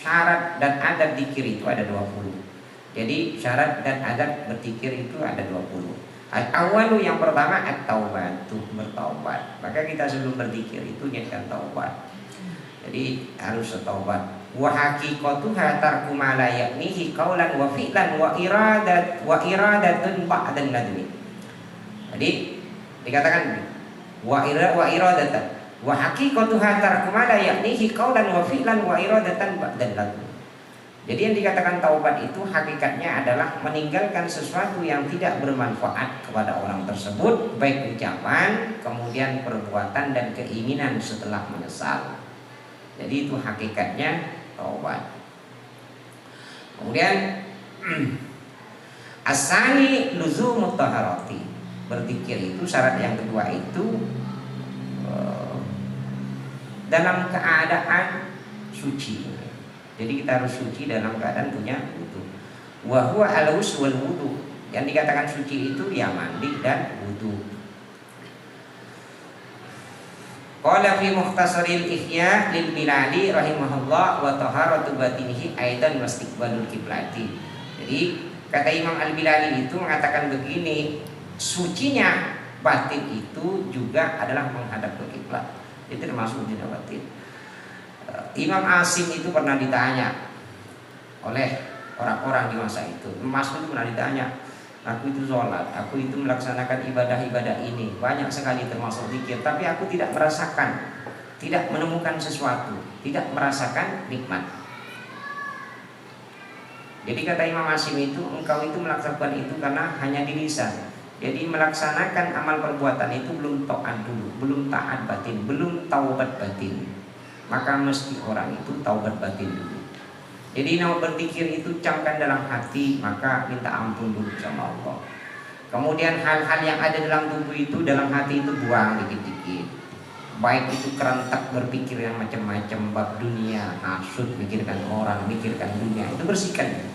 syarat dan adab zikir itu ada 20. Jadi syarat dan adab berzikir itu ada 20. Al-awwalu yang pertama at-taubatu, bertaubat. Maka kita sebelum berzikir itu niatkan taubat. Jadi harus taubat. Wa haqiqatuha tarku ma la ya'nihi qaulan wa fi'lan wa iradatun ba'dan nadmi. Jadi dikatakan wa iradatan wa haqiqatuha tarku ma la ya'nihi qaulan wa fi'lan wa iradatan ba'dan nadmi. Jadi yang dikatakan taubat itu hakikatnya adalah meninggalkan sesuatu yang tidak bermanfaat kepada orang tersebut, baik ucapan, kemudian perbuatan dan keinginan setelah menyesal. Jadi itu hakikatnya taubat. Kemudian asani luzumut taharati, berzikir itu syarat yang kedua itu dalam keadaan suci. Jadi kita harus suci dalam keadaan punya wudu. Wa huwa al-ghusl wal wudu. Yang dikatakan suci itu ya mandi dan wudu. Qala fi mukhtasaril ihya lil Bilali rahimahullah wa taharatu batinihi aidan wastiqbalul qiblati. Jadi kata Imam Al-Bilali itu mengatakan begini, sucinya batin itu juga adalah menghadap ke kiblat. Itu termasuk sucinya batin. Imam Asim itu pernah ditanya oleh orang-orang di masa itu. Imam Asim itu pernah ditanya, aku itu sholat, aku itu melaksanakan ibadah-ibadah ini banyak sekali termasuk zikir, tapi aku tidak merasakan, tidak menemukan sesuatu, tidak merasakan nikmat. Jadi kata Imam Asim itu, engkau itu melaksanakan itu karena hanya di lisan. Jadi melaksanakan amal perbuatan itu belum taat dulu, belum taat batin, belum taubat batin. Maka mesti orang itu taubat batin dulu. Jadi mau berzikir itu camkan dalam hati, maka minta ampun dulu sama Allah. Kemudian hal-hal yang ada dalam tubuh itu, dalam hati itu buang dikit-dikit. Baik itu kerentak berpikir yang macam-macam, bab dunia, hasud, mikirkan orang, mikirkan dunia, itu bersihkan.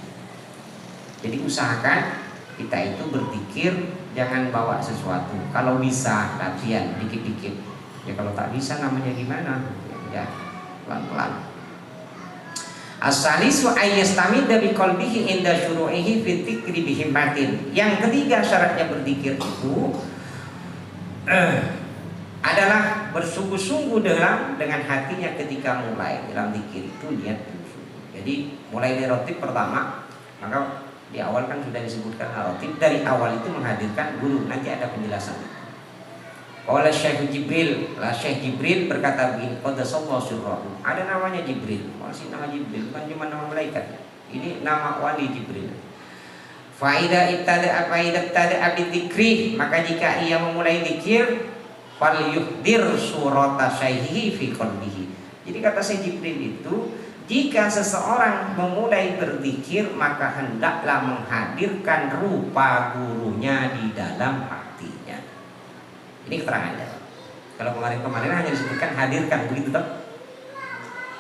Jadi usahakan kita itu berzikir, jangan bawa sesuatu. Kalau bisa latihan dikit-dikit. Ya kalau tak bisa namanya gimana? Ya pelan-pelan. As-salisu ayyastamidda biqalbihi inda syuru'ihi fi dzikri bihimmatin. Yang ketiga syaratnya berzikir itu adalah bersungguh-sungguh dengan hatinya ketika mulai dalam zikir itu niat bersungguh. Jadi mulai dari rotib pertama, maka di awal kan sudah disebutkan rotib, dari awal itu menghadirkan guru, nanti ada penjelasan. Oleh Syekh Jibril, Syekh Jibril berkata begini, qaddasallahu sirrahu. Ada namanya Jibril, masih nama Jibril, bukan cuma nama malaikat. Ini nama wali Jibril. Faida ibtada bidzikri, maka jika ia memulai zikir, falyuhdir surata syaihi fi qalbihi. Jadi kata Syekh Jibril itu, jika seseorang memulai berzikir, maka hendaklah menghadirkan rupa gurunya di dalam hatinya. Ini keterangannya. Kalau kemarin hanya disebutkan hadirkan, begitu toh?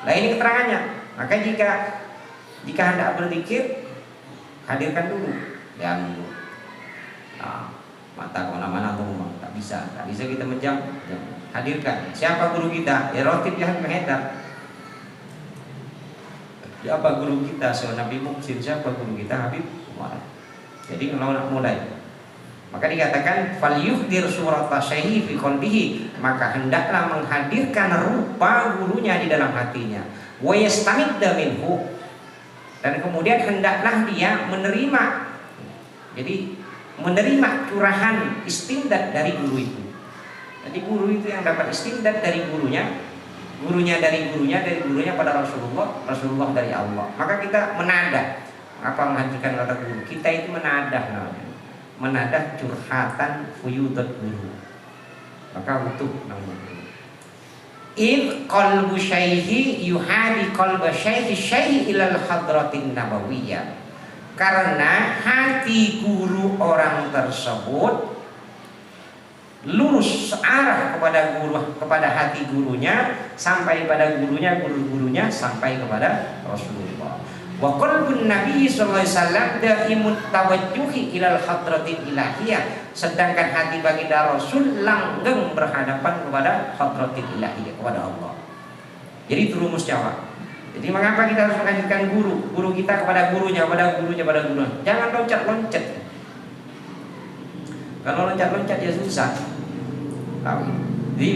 Nah ini keterangannya. Maka jika hendak berzikir, hadirkan dulu. Jangan dulu. Nah, mata kemana-mana atau rumah, tak bisa kita menjam. Hadirkan. Siapa guru kita? Ya Rotib Jahan Mahedar. Siapa guru kita? Nabi Muksin. Siapa guru kita? Habib Umar. Jadi kalau nak mulai, maka dikatakan falyuhdir surata syaihi fi qalbihi, maka hendaklah menghadirkan rupa gurunya di dalam hatinya. Wa yastamidda minhu, dan kemudian hendaklah dia menerima, jadi menerima curahan istimdad dari guru itu. Jadi guru itu yang dapat istimdad dari gurunya, gurunya dari gurunya pada Rasulullah dari Allah. Maka kita menadah, apa menghadirkan kata guru? Kita itu menadah namanya. Menadah curhatan fuyudat guru, maka utuh namanya. In qalbu syaihi yuhadi qalba syaihi ilal hadratin nabawiyah. Karena hati guru orang tersebut lurus searah kepada hati gurunya, sampai pada guru-gurunya sampai kepada Rasulullah. Wa qalbun Nabi sallallahu alaihi wasallam daimut tawajjuhi ilal hadratil ilahiyah, sedangkan hati baginda Rasul langgeng berhadapan kepada hadratil ilahiyah, kepada Allah. Jadi itu rumus Jawa. Jadi mengapa kita harus menghadirkan guru? Guru kita kepada gurunya, pada gurunya, pada gurunya. Jangan loncat-loncat. Kalau loncat-loncat ya susah. Jadi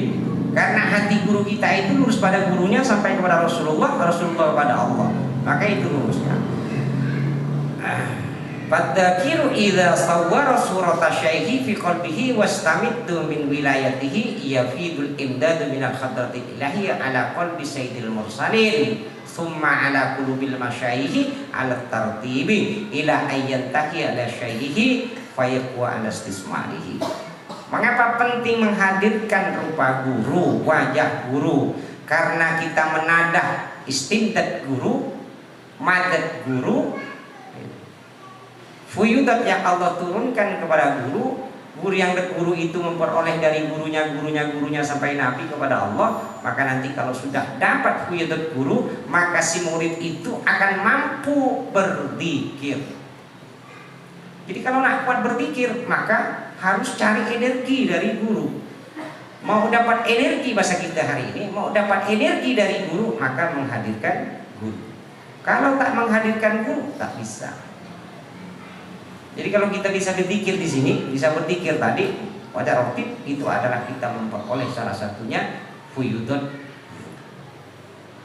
karena hati guru kita itu lurus pada gurunya sampai kepada Rasulullah, Rasulullah kepada Allah. Maka itu lurusnya. Fadzakiru idza sawwara surata syaihi fi qalbihi wastamiddu min wilayatihi yafidul imdadu min al-hadratil ilahiyya ala qalbi sayyidil mursalin thumma ala qulubil masyayikhi ala tartibi ila ayyantahi ala syaihi fayaqwa ala istismarihi. Mengapa penting menghadirkan rupa guru, wajah guru? Karena kita menadah istimdad guru, madad guru, fuyudat yang Allah turunkan kepada guru. Guru yang guru itu memperoleh dari gurunya sampai Nabi kepada Allah. Maka nanti kalau sudah dapat fuyudat guru, maka si murid itu akan mampu berzikir. Jadi kalau nak kuat berzikir, maka harus cari energi dari guru. Mau dapat energi bahasa kita hari ini, mau dapat energi dari guru, maka menghadirkan guru. Kalau tak menghadirkan guru, tak bisa. Jadi kalau kita bisa berzikir di sini, bisa berzikir tadi, pada rotib itu adalah kita memperoleh salah satunya fuyudot.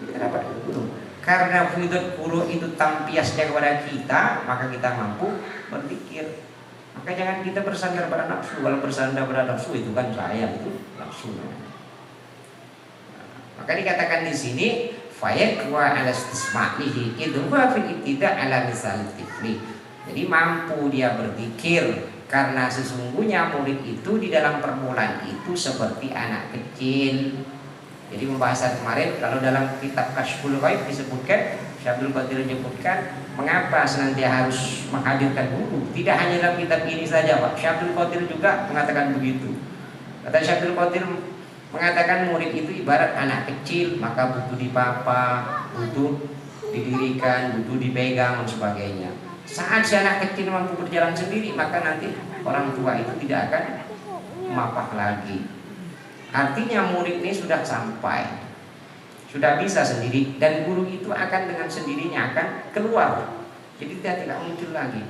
Kita dapat guru. Karena fuyudot guru itu tampiasnya kepada kita, maka kita mampu berzikir. Maka jangan kita bersandar pada nafsu. Kalau bersandar pada nafsu itu kan saya itu nafsu. Maka dikatakan di sini fayaqwa ala istisma'ihi itu wa fi ibtida' ala misal tifli. Jadi mampu dia berzikir karena sesungguhnya murid itu di dalam permulaan itu seperti anak kecil. Jadi pembahasan kemarin kalau dalam kitab Kasyful Ghaib disebutkan, Syekh Abdul Qadir menyebutkan mengapa senantiasa harus menghadirkan guru. Tidak hanya dalam kitab ini saja, Pak. Syekh Abdul Qadir juga mengatakan begitu. Kata Syekh Abdul Qadir mengatakan murid itu ibarat anak kecil, maka butuh dipapa, butuh didirikan, butuh dipegang dan sebagainya. Saat si anak kecil mampu berjalan sendiri, maka nanti orang tua itu tidak akan mapah lagi. Artinya murid ini sudah sampai, sudah bisa sendiri, dan guru itu akan dengan sendirinya akan keluar. Jadi dia tidak muncul lagi.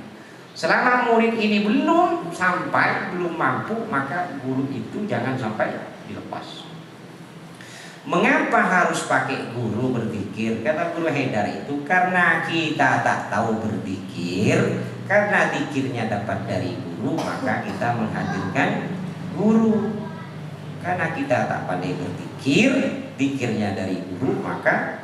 Selama murid ini belum sampai, belum mampu, maka guru itu jangan sampai dilepas. Mengapa harus pakai guru berzikir? Kata Guru Haidar itu karena kita tak tahu berzikir, karena zikirnya dapat dari guru, maka kita menghadirkan guru. Karena kita tak pandai berzikir, zikirnya dari guru, maka